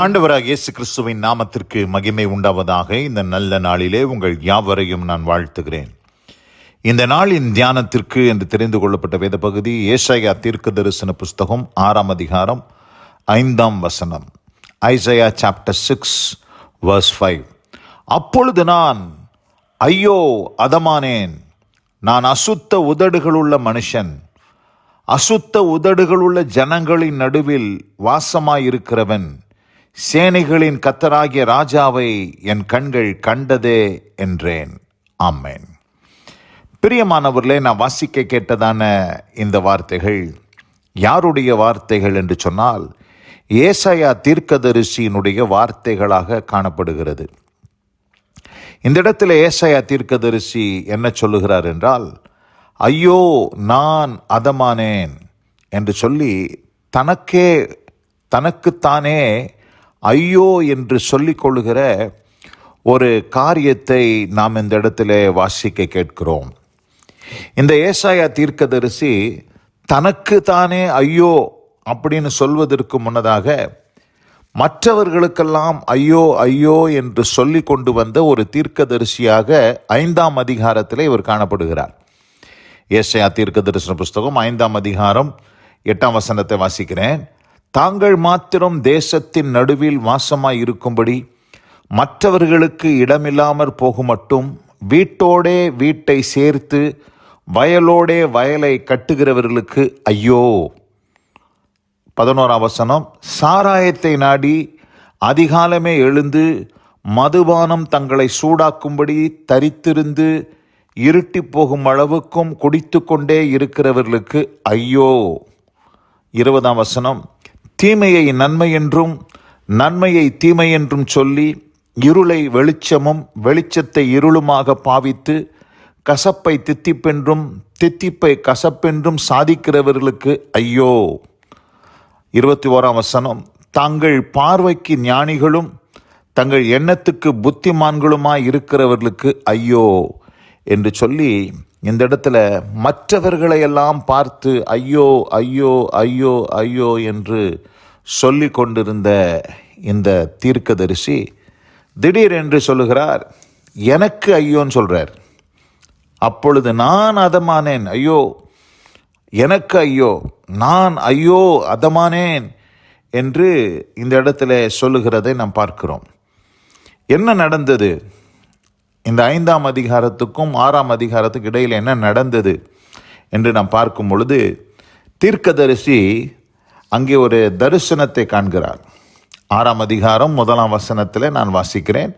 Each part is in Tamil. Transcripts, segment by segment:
ஆண்டவராக இயேசு கிறிஸ்துவின் நாமத்திற்கு மகிமை உண்டாவதாக. இந்த நல்ல நாளிலே உங்கள் யாவரையும் நான் வாழ்த்துகிறேன். இந்த நாளின் தியானத்திற்கு என்று தெரிந்து கொள்ளப்பட்ட வேத பகுதி ஏசாயா தீர்க்க தரிசன புஸ்தகம் 6ஆம் அதிகாரம் 5ஆம் வசனம். Isaiah chapter 6 verse 5. அப்பொழுது நான் ஐயோ அதமானேன், நான் அசுத்த உதடுகளுள்ள மனுஷன், அசுத்த உதடுகளுள்ள ஜனங்களின் நடுவில் வாசமாயிருக்கிறவன், சேனைகளின் கர்த்தராகிய ராஜாவை என் கண்கள் கண்டதே என்றேன். ஆமென். பிரியமானவர்களே, நான் வாசிக்க கேட்டதான இந்த வார்த்தைகள் யாருடைய வார்த்தைகள் என்று சொன்னால் ஏசாயா தீர்க்கதரிசியினுடைய வார்த்தைகளாக காணப்படுகிறது. இந்த இடத்துல ஏசாயா தீர்க்கதரிசி என்ன சொல்லுகிறார் என்றால், ஐயோ நான் அதமானேன் என்று சொல்லி தனக்குத்தானே ஐயோ என்று சொல்லிக் கொள்ளுகிற ஒரு காரியத்தை நாம் இந்த இடத்துல வாசிக்க கேட்கிறோம். இந்த ஏசாயா தீர்க்கதரிசி தனக்கு தானே ஐயோ அப்படின்னு சொல்வதற்கு முன்னதாக மற்றவர்களுக்கெல்லாம் ஐயோ ஐயோ என்று சொல்லி கொண்டு வந்த ஒரு தீர்க்கதரிசியாக 5ஆம் அதிகாரத்தில் இவர் காணப்படுகிறார். ஏசாயா தீர்க்க தரிசன புஸ்தகம் 5ஆம் அதிகாரம் 8ஆம் வசனத்தை வாசிக்கிறேன். தாங்கள் மாத்திரம் தேசத்தின் நடுவில் வாசமாய் இருக்கும்படி மற்றவர்களுக்கு இடமில்லாமற் போகுமட்டும் வீட்டோடே வீட்டை சேர்த்து வயலோடே வயலை கட்டுகிறவர்களுக்கு ஐயோ. 11ஆம் வசனம். சாராயத்தை நாடி அதிகாலமே எழுந்து மதுபானம் தங்களை சூடாக்கும்படி தரித்திருந்து இருட்டி போகும் அளவுக்கும் குடித்து கொண்டே இருக்கிறவர்களுக்கு ஐயோ. 20ஆம் வசனம். தீமையை நன்மை என்றும் நன்மையை தீமை என்றும் சொல்லி இருளை வெளிச்சமும் வெளிச்சத்தை இருளுமாக பாவித்து கசப்பை தித்திப்பென்றும் தித்திப்பை கசப்பென்றும் சாதிக்கிறவர்களுக்கு ஐயோ. 21ஆம் வசனம். தாங்கள் பார்வைக்கு ஞானிகளும் தங்கள் எண்ணத்துக்கு புத்திமான்களுமாய் இருக்கிறவர்களுக்கு ஐயோ என்று சொல்லி இந்த இடத்துல மற்றவர்களை எல்லாம் பார்த்து ஐயோ ஐயோ ஐயோ ஐயோ என்று சொல்லி கொண்டிருந்த இந்த தீர்க்கதரிசி திடீரென்று சொல்லுகிறார், எனக்கு ஐயோன்னு சொல்றார். அப்பொழுது நான் அதமானேன், ஐயோ எனக்கு ஐயோ, நான் ஐயோ அதமானேன் என்று இந்த இடத்துல சொல்லுகிறதை நாம் பார்க்கிறோம். என்ன நடந்தது? இந்த 5ஆம் அதிகாரத்துக்கும் 6ஆம் அதிகாரத்துக்கு இடையில் என்ன நடந்தது என்று நாம் பார்க்கும் பொழுது தீர்க்கதரிசி அங்கே ஒரு தரிசனத்தை காண்கிறார். 6ஆம் அதிகாரம் 1ஆம் வசனத்தில் நான் வாசிக்கிறேன்.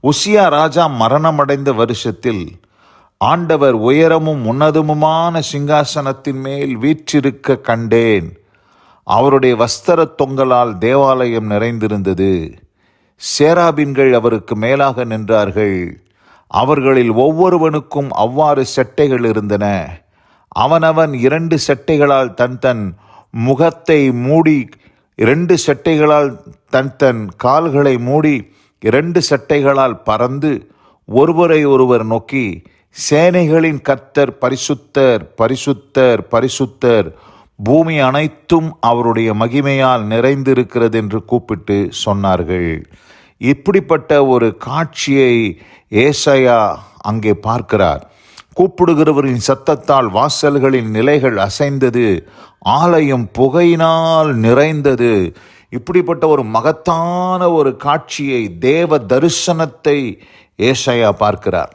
உசியா ராஜா மரணமடைந்த வருஷத்தில் ஆண்டவர் உயரமும் உன்னதமுமான சிங்காசனத்தின் மேல் வீற்றிருக்க கண்டேன். அவருடைய வஸ்திர தொங்கலால் தேவாலயம் நிறைந்திருந்தது. சேராபின்கள் அவருக்கு மேலாக நின்றார்கள். அவர்களில் ஒவ்வொருவனுக்கும் அவ்வாறு செட்டைகள் இருந்தன. அவனவன் 2 செட்டைகளால் தன் முகத்தை மூடி, 2 செட்டைகளால் தன் கால்களை மூடி, 2 செட்டைகளால் பறந்து ஒருவரை ஒருவர் நோக்கி, சேனைகளின் கர்த்தர் பரிசுத்தர் பரிசுத்தர் பரிசுத்தர், பூமி அனைத்தும் அவருடைய மகிமையால் நிறைந்திருக்கிறது என்று கூப்பிட்டு சொன்னார்கள். இப்படிப்பட்ட ஒரு காட்சியை ஏசாயா அங்கே பார்க்கிறார். கூப்பிடுகிறவரின் சத்தத்தால் வாசல்களின் நிலைகள் அசைந்தது, ஆலயம் புகையினால் நிறைந்தது. இப்படிப்பட்ட ஒரு மகத்தான ஒரு காட்சியை, தேவ தரிசனத்தை ஏசாயா பார்க்கிறார்.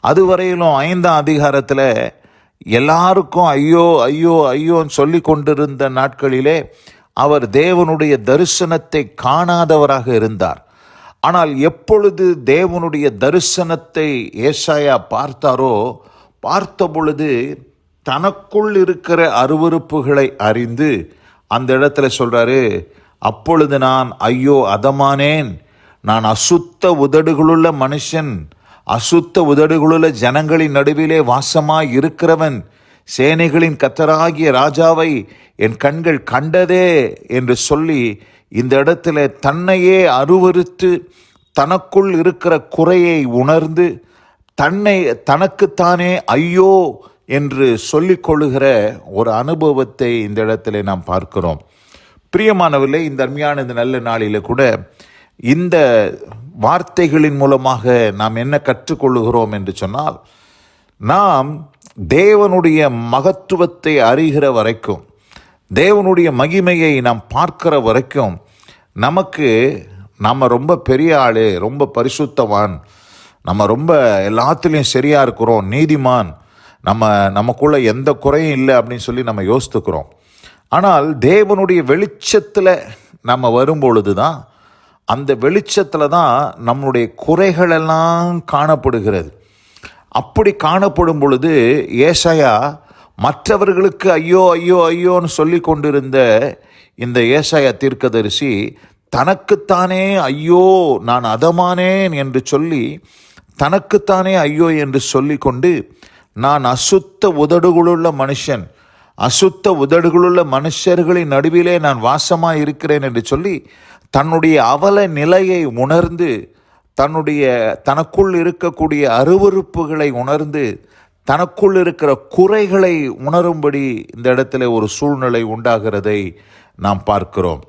அதுவரையிலும் 5ஆம் அதிகாரத்தில் எல்லாருக்கும் ஐயோ ஐயோ ஐயோன்னு சொல்லி கொண்டிருந்த நாட்களிலே அவர் தேவனுடைய தரிசனத்தை காணாதவராக இருந்தார். ஆனால் எப்பொழுது தேவனுடைய தரிசனத்தை ஏசாயா பார்த்தாரோ, பார்த்த பொழுது தனக்குள் இருக்கிற அருவருப்புகளை அறிந்து அந்த இடத்துல சொல்றாரு, அப்பொழுது நான் ஐயோ அதமானேன், நான் அசுத்த உதடுகளுள்ள மனுஷன், அசுத்த உதடுகளுள்ள ஜனங்களின் நடுவிலே வாசமாய் இருக்கிறவன், சேனைகளின் கர்த்தராகிய ராஜாவை என் கண்கள் கண்டதே என்று சொல்லி இந்த இடத்துல தன்னையே அருவருத்து தனக்குள் இருக்கிற குறையை உணர்ந்து தனக்குத்தானே ஐயோ என்று சொல்லிக் கொள்ளுகிற ஒரு அனுபவத்தை இந்த இடத்துல நாம் பார்க்கிறோம். பிரியமானவர்களே, இந்த அருமையான இந்த நல்ல நாளில் கூட இந்த வார்த்தைகளின் மூலமாக நாம் என்ன கற்றுக்கொள்ளுகிறோம் என்று சொன்னால், நாம் தேவனுடைய மகத்துவத்தை அறிகிற வரைக்கும், தேவனுடைய மகிமையை நாம் பார்க்கிற வரைக்கும் நமக்கு நம்ம ரொம்ப பெரிய ஆள், ரொம்ப பரிசுத்தவான், நம்ம ரொம்ப எல்லாத்துலேயும் சரியாக இருக்கிறோம், நீதிமான், நமக்குள்ள எந்த குறையும் இல்லை அப்படின்னு சொல்லி நம்ம யோசித்துக்கிறோம். ஆனால் தேவனுடைய வெளிச்சத்தில் நம்ம வரும்பொழுது தான், அந்த வெளிச்சத்தில் தான் நம்முடைய குறைகளெல்லாம் காணப்படுகிறது. அப்படி காணப்படும் பொழுது ஏசாயா மற்றவர்களுக்கு ஐயோ ஐயோ ஐயோன்னு சொல்லி கொண்டிருந்த இந்த ஏசாயா தீர்க்கதரிசி தனக்குத்தானே ஐயோ நான் அதமானேன் என்று சொல்லி, தனக்குத்தானே ஐயோ என்று சொல்லி கொண்டு, நான் அசுத்த உதடுகளுள்ள மனுஷன், அசுத்த உதடுகளுள்ள மனுஷர்களின் நடுவிலே நான் வாசமாக இருக்கிறேன் என்று சொல்லி தன்னுடைய அவல நிலையை உணர்ந்து, தனக்குள் இருக்கக்கூடிய அருவருப்புகளை உணர்ந்து, தனக்குள் இருக்கிற குறைகளை உணரும்படி இந்த இடத்துல ஒரு சூழ்நிலை உண்டாகிறதை நாம் பார்க்கிறோம்.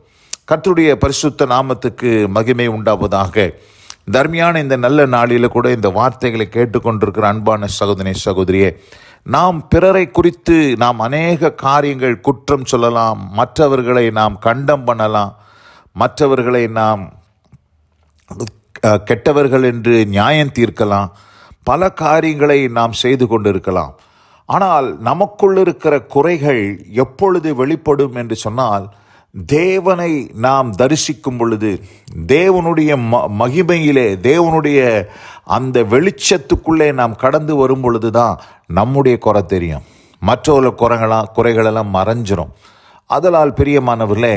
கர்த்தருடைய பரிசுத்த நாமத்துக்கு மகிமை உண்டாவதாக. தர்மியான இந்த நல்ல நாளில் கூட இந்த வார்த்தைகளை கேட்டுக்கொண்டிருக்கிற அன்பான சகோதரி சகோதரியே, நாம் பிறரை குறித்து நாம் அநேக காரியங்கள் குற்றம் சொல்லலாம், மற்றவர்களை நாம் கண்டம் பண்ணலாம், மற்றவர்களை நாம் கெட்டவர்கள் என்று நியாயம் தீர்க்கலாம், பல காரியங்களை நாம் செய்து கொண்டிருக்கலாம். ஆனால் நமக்குள் இருக்கிற குறைகள் எப்பொழுது வெளிப்படும் என்று சொன்னால், தேவனை நாம் தரிசிக்கும் பொழுது, தேவனுடைய மகிமையிலே, தேவனுடைய அந்த வெளிச்சத்துக்குள்ளே நாம் கடந்து வரும் பொழுது தான் நம்முடைய குறை தெரியும். மற்றவர்கள் குறைகளெல்லாம் மறைஞ்சிரும். அதனால் பிரியமானவர்களே,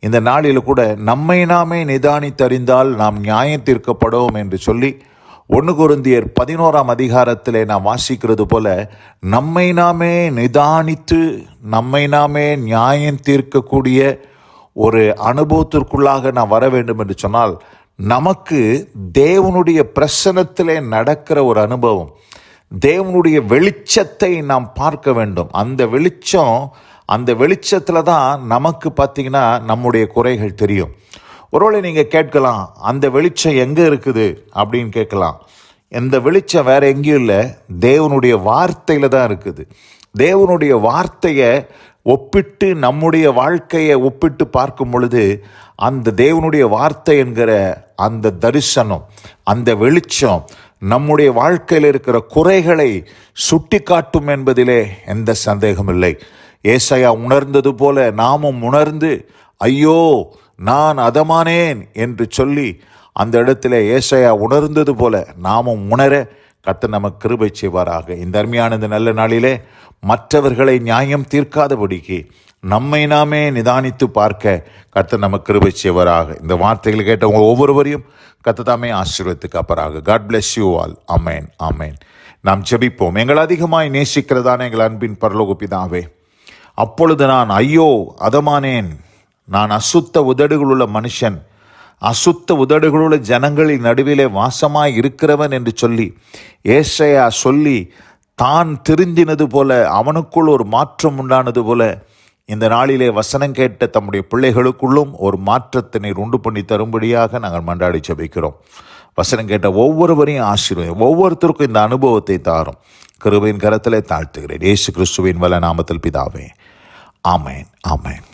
இந்த நாளில் கூட நம்மை நாமே நிதானித்தறிந்தால் நாம் நியாயம் தீர்க்கப்படுவோம் என்று சொல்லி 1 கொரிந்தியர் 11ஆம் அதிகாரத்திலே நாம் வாசிக்கிறது போல, நம்மை நாமே நிதானித்து நம்மை நாமே நியாயம் தீர்க்கக்கூடிய ஒரு அனுபவத்திற்குள்ளாக நாம் வர வேண்டும் என்று சொன்னால், நமக்கு தேவனுடைய பிரசன்னத்திலே நடக்கிற ஒரு அனுபவம், தேவனுடைய வெளிச்சத்தை நாம் பார்க்க வேண்டும். அந்த வெளிச்சத்தில் தான் நமக்கு பார்த்திங்கன்னா நம்முடைய குறைகள் தெரியும். ஒருவேளை நீங்கள் கேட்கலாம், அந்த வெளிச்சம் எங்கே இருக்குது அப்படின்னு கேட்கலாம். இந்த வெளிச்சம் வேறு எங்கேயும் இல்லை, தேவனுடைய வார்த்தையில் தான் இருக்குது. தேவனுடைய வார்த்தையை ஒப்பிட்டு நம்முடைய வாழ்க்கையை ஒப்பிட்டு பார்க்கும் பொழுது, அந்த தேவனுடைய வார்த்தை என்கிற அந்த தரிசனம், அந்த வெளிச்சம் நம்முடைய வாழ்க்கையில் இருக்கிற குறைகளை சுட்டி காட்டும் என்பதிலே எந்த சந்தேகம் இல்லை. ஏசாயா உணர்ந்தது போல நாமும் உணர்ந்து ஐயோ நான் அதமானேன் என்று சொல்லி அந்த இடத்துல ஏசாயா உணர்ந்தது போல நாமும் உணர கர்த்தர் நமக்கு கிருபை செய்வாராக. இந்த அருமையான இந்த நல்ல நாளிலே மற்றவர்களை நியாயம் தீர்க்காதபடிக்கு நம்மை நாமே நிதானித்து பார்க்க கர்த்தர் நமக்கு கிருபை செய்வாராக. இந்த வார்த்தைகளை கேட்டவங்க ஒவ்வொருவரையும் கர்த்தர் தாமே ஆசீர்வதித்து காப்பாராக. God bless you all. ஆமேன், ஆமேன். நாம் ஜெபிப்போம். எங்கள் அதிகமாய் நேசிக்கிறதான எங்கள் அன்பின் பரலோக பிதாவே, அப்பொழுது நான் ஐயோ அதமானேன், நான் அசுத்த உதடுகளுள்ள மனுஷன், அசுத்த உதடுகளுள்ள ஜனங்களின் நடுவிலே வாசமாய் இருக்கிறவன் என்று சொல்லி ஏசாயா சொல்லி தான் திருந்தினது போல, அவனுக்குள் ஒரு மாற்றம் உண்டானது போல, இந்த நாளிலே வசனம் கேட்ட தம்முடைய பிள்ளைகளுக்குள்ளும் ஒரு மாற்றத்தை நீர் உண்டு பண்ணி தரும்படியாக நாங்கள் மன்றாடி ஜெபிக்கிறோம். வசனம் கேட்ட ஒவ்வொருவரையும் ஆசீர்வதியும், ஒவ்வொருத்தருக்கும் இந்த அனுபவத்தை தாரும். கிருபையின் கரத்திலே தாழ்த்துகிறேன், இயேசு கிறிஸ்துவின் வல்ல நாமத்தில் பிதாவே. ஆமேன், ஆமேன்.